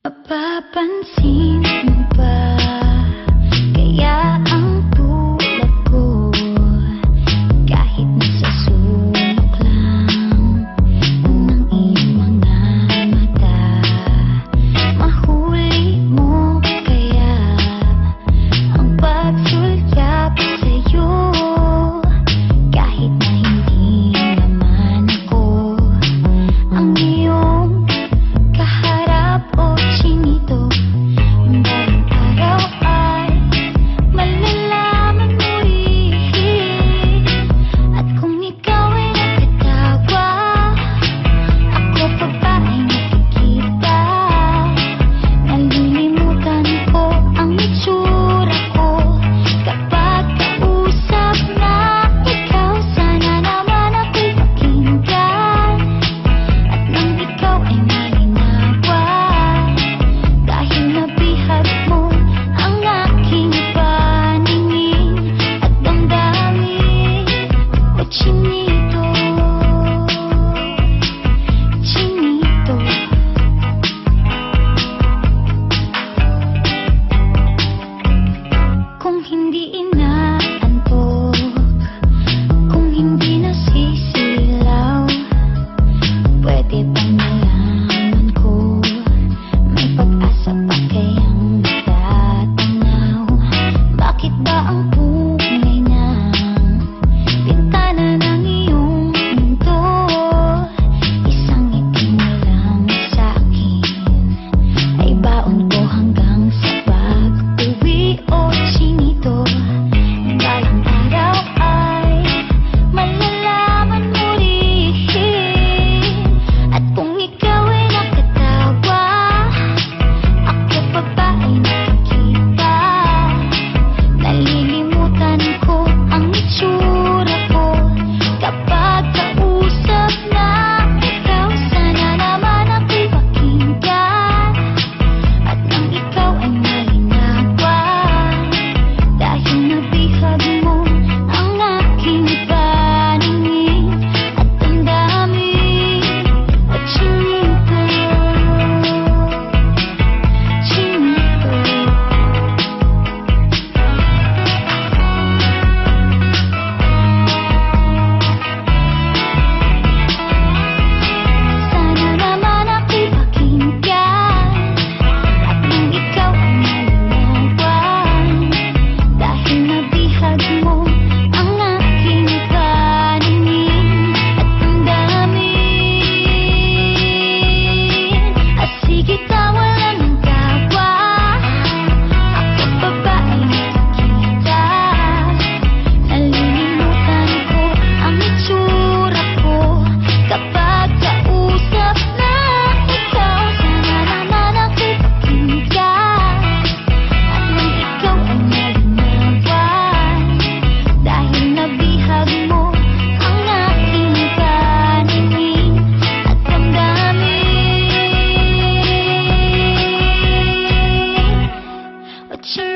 Mapapansin mo ba kaya ang tulad ko, kahit nasa sulok lang ng iyong mga mata, mahuli mo kaya ang pagsulyap sa'yo, kahit na hindi naman ako ang iyong kaharap o chinito. Balang araw ay malalaman mo rin, at kung ikaw ay nakatawa, ako pa ba ay nakikita? Nalilimutan ko ang itsura ko kapag kausap na ikaw. Sana naman ako'y pakinggan, at nang ikaw ay malinawan, dahil nabihag mo ang aking paningin at damdamin. O chinito, chinito, kung hindi inaantok, kung hindi nasisilaw, pwede bang nalaman ko may pag-asa pa kayang natatanaw? Bakit ba ang kulay ng bintana ng iyong mundo isang itim lang sa'kin? Ay baon ko hanggang sa pag-uwi, o chinito. Balang araw ay malalaman mo rin, at kung ikaw ay nakatawa, ako pa ba ay nakikita? Nalilimutan ko ang itsura ko kapag kausap na ikaw. Sana naman ako'y pakinggan, at nang ikaw ay malinawan, dahil nabihag mo ang aking paningin at damdamin. O chinito, chinito, sana naman ako'y pakinggan, at nang ikaw ay malinawan, dahil nabihag mo ang aking paningin at damdamin. Sige, tawa lang ng tawa, ako pa ba ay nakikita? Nalilimutan ko ang itsura ko kapag kausap na ikaw. Sana naman ako'y pakinggan, at nang ikaw ay malinawan, dahil nabihag mo ang aking paningin at damdamin. O chinito.